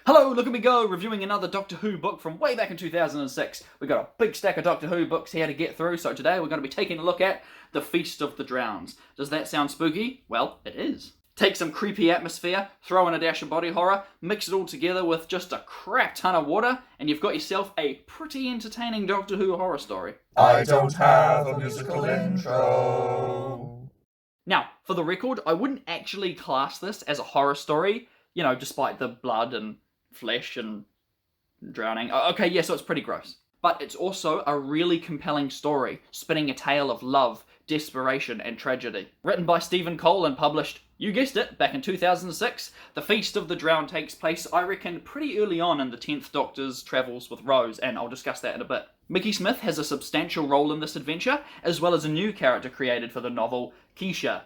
Hello, look at me go, reviewing another Doctor Who book from way back in 2006. We got a big stack of Doctor Who books here to get through, so today we're going to be taking a look at The Feast of the Drowns. Does that sound spooky? Well, it is. Take some creepy atmosphere, throw in a dash of body horror, mix it all together with just a crap ton of water, and you've got yourself a pretty entertaining Doctor Who horror story. I don't have a musical intro. Now, for the record, I wouldn't actually class this as a horror story, you know, despite the blood and flesh and drowning. Okay, yeah, so it's pretty gross. But it's also a really compelling story, spinning a tale of love, desperation, and tragedy. Written by Stephen Cole and published, you guessed it, back in 2006, The Feast of the Drowned takes place, I reckon, pretty early on in the 10th Doctor's travels with Rose, and I'll discuss that in a bit. Mickey Smith has a substantial role in this adventure, as well as a new character created for the novel, Keisha.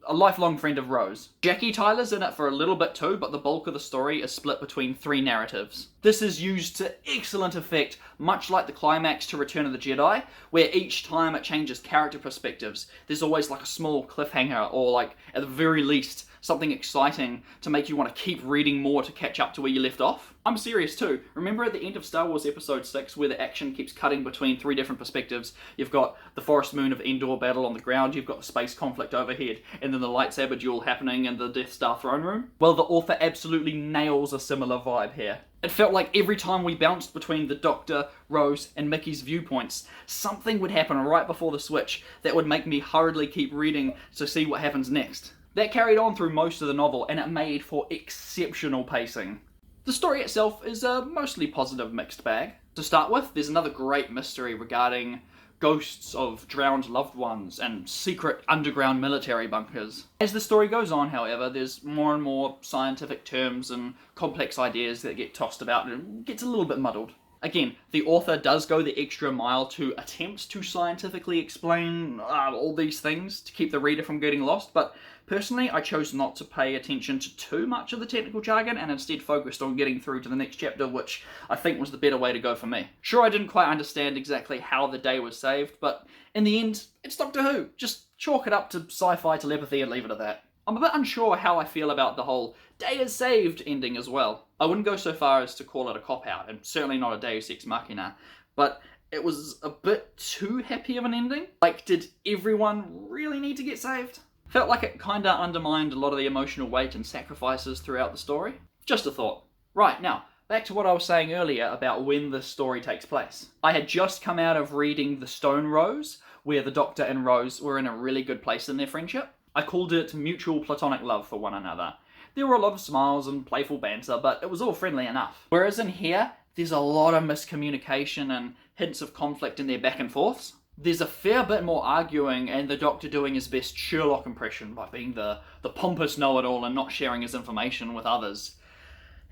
A lifelong friend of Rose. Jackie Tyler's in it for a little bit too, but the bulk of the story is split between three narratives. This is used to excellent effect, much like the climax to Return of the Jedi, where each time it changes character perspectives. There's always like a small cliffhanger, or like, at the very least, something exciting to make you want to keep reading more to catch up to where you left off. I'm serious too. Remember at the end of Star Wars Episode 6 where the action keeps cutting between three different perspectives? You've got the Forest Moon of Endor battle on the ground, you've got the space conflict overhead, and then the lightsaber duel happening in the Death Star throne room? Well, the author absolutely nails a similar vibe here. It felt like every time we bounced between the Doctor, Rose, and Mickey's viewpoints, something would happen right before the switch that would make me hurriedly keep reading to see what happens next. That carried on through most of the novel, and it made for exceptional pacing. The story itself is a mostly positive mixed bag. To start with, there's another great mystery regarding ghosts of drowned loved ones and secret underground military bunkers. As the story goes on, however, there's more and more scientific terms and complex ideas that get tossed about, and it gets a little bit muddled. Again, the author does go the extra mile to attempt to scientifically explain all these things to keep the reader from getting lost, but personally I chose not to pay attention to too much of the technical jargon and instead focused on getting through to the next chapter, which I think was the better way to go for me. Sure, I didn't quite understand exactly how the day was saved, but in the end, it's Doctor Who. Just chalk it up to sci-fi telepathy and leave it at that. I'm a bit unsure how I feel about the whole day is saved ending as well. I wouldn't go so far as to call it a cop-out, and certainly not a Deus Ex Machina, but it was a bit too happy of an ending. Like, did everyone really need to get saved? Felt like it kinda undermined a lot of the emotional weight and sacrifices throughout the story. Just a thought. Right, now, back to what I was saying earlier about when this story takes place. I had just come out of reading The Stone Rose, where the Doctor and Rose were in a really good place in their friendship. I called it mutual platonic love for one another. There were a lot of smiles and playful banter, but it was all friendly enough. Whereas in here, there's a lot of miscommunication and hints of conflict in their back and forths. There's a fair bit more arguing and the Doctor doing his best Sherlock impression by being the pompous know-it-all and not sharing his information with others.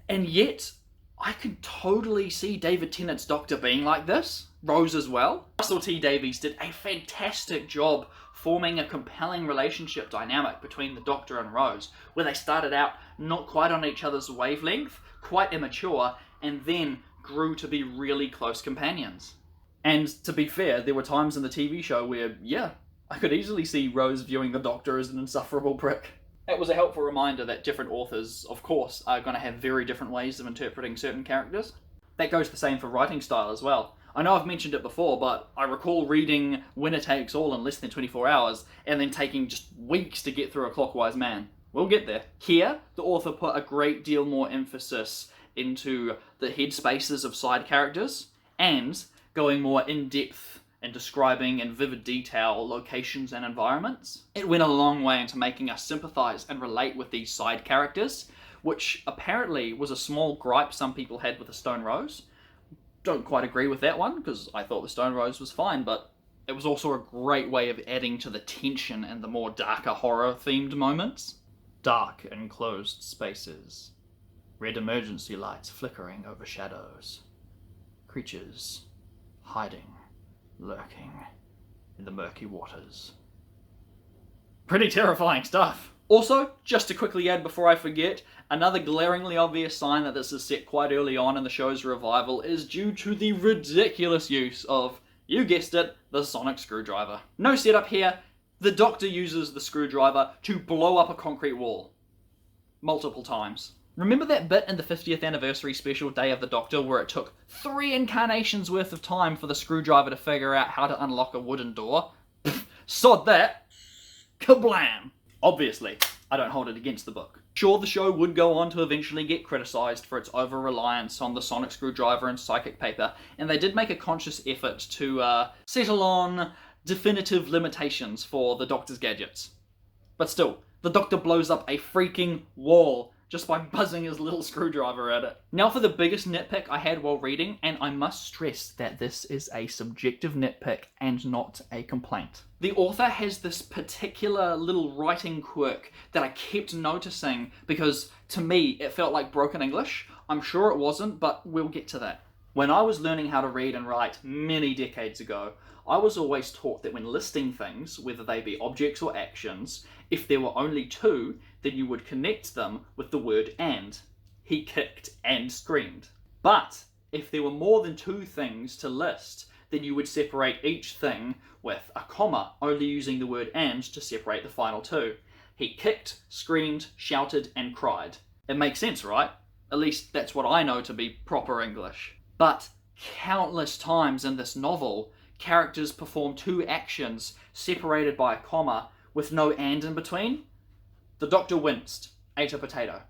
And yet, I could totally see David Tennant's Doctor being like this. Rose as well. Russell T Davies did a fantastic job forming a compelling relationship dynamic between the Doctor and Rose, where they started out not quite on each other's wavelength, quite immature, and then grew to be really close companions. And to be fair, there were times in the TV show where, yeah, I could easily see Rose viewing the Doctor as an insufferable prick. It was a helpful reminder that different authors, of course, are going to have very different ways of interpreting certain characters. That goes the same for writing style as well. I know I've mentioned it before, but I recall reading Winner Takes All in less than 24 hours, and then taking just weeks to get through A Clockwise Man. We'll get there. Here, the author put a great deal more emphasis into the headspaces of side characters, and going more in-depth and describing in vivid detail locations and environments. It went a long way into making us sympathise and relate with these side characters, which apparently was a small gripe some people had with the Stone Rose. Don't quite agree with that one, because I thought the Stone Rose was fine, but it was also a great way of adding to the tension and the more darker horror-themed moments. Dark, enclosed spaces. Red emergency lights flickering over shadows. Creatures hiding, lurking in the murky waters. Pretty terrifying stuff. Also, just to quickly add before I forget, another glaringly obvious sign that this is set quite early on in the show's revival is due to the ridiculous use of, you guessed it, the sonic screwdriver. No setup here, the Doctor uses the screwdriver to blow up a concrete wall. multiple times. Remember that bit in the 50th anniversary special Day of the Doctor where it took 3 incarnations worth of time for the screwdriver to figure out how to unlock a wooden door? Sod that! Kablam! Obviously, I don't hold it against the book. Sure, the show would go on to eventually get criticised for its over-reliance on the sonic screwdriver and psychic paper, and they did make a conscious effort to settle on definitive limitations for the Doctor's gadgets. But still, the Doctor blows up a freaking wall just by buzzing his little screwdriver at it. Now for the biggest nitpick I had while reading, and I must stress that this is a subjective nitpick and not a complaint. The author has this particular little writing quirk that I kept noticing because, to me, it felt like broken English. I'm sure it wasn't, but we'll get to that. When I was learning how to read and write many decades ago, I was always taught that when listing things, whether they be objects or actions, if there were only 2, then you would connect them with the word and. He kicked and screamed. But if there were more than 2 things to list, then you would separate each thing with a comma, only using the word and to separate the final 2. He kicked, screamed, shouted, and cried. It makes sense, right? At least that's what I know to be proper English. But countless times in this novel, characters perform 2 actions separated by a comma with no and in between. The Doctor winced, ate a potato.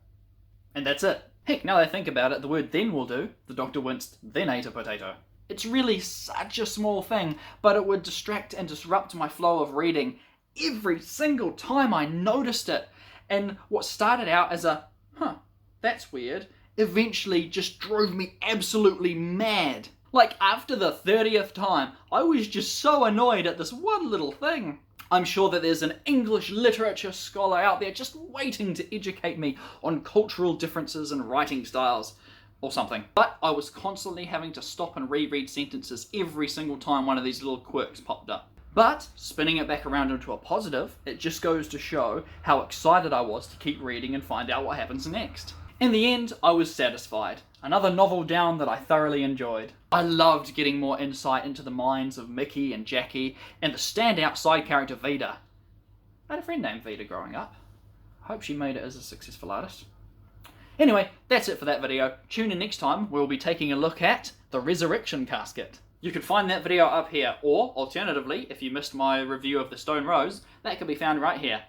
And that's it. Heck, now that I think about it, the word then will do. The Doctor winced, then ate a potato. It's really such a small thing, but it would distract and disrupt my flow of reading every single time I noticed it. And what started out as a, that's weird, eventually just drove me absolutely mad. Like, after the 30th time, I was just so annoyed at this one little thing. I'm sure that there's an English literature scholar out there just waiting to educate me on cultural differences and writing styles, or something. But I was constantly having to stop and reread sentences every single time one of these little quirks popped up. But, spinning it back around into a positive, it just goes to show how excited I was to keep reading and find out what happens next. In the end, I was satisfied. Another novel down that I thoroughly enjoyed. I loved getting more insight into the minds of Mickey and Jackie, and the standout side character Vida. I had a friend named Vida growing up. I hope she made it as a successful artist. Anyway, that's it for that video. Tune in next time, we'll be taking a look at the Resurrection Casket. You can find that video up here, or alternatively, if you missed my review of the Stone Rose, that can be found right here.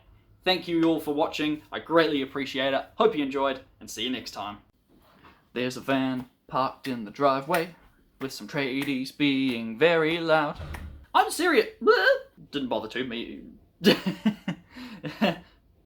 Thank you all for watching, I greatly appreciate it. Hope you enjoyed, and see you next time. There's a van parked in the driveway, with some tradies being very loud. I'm serious. Didn't bother to me.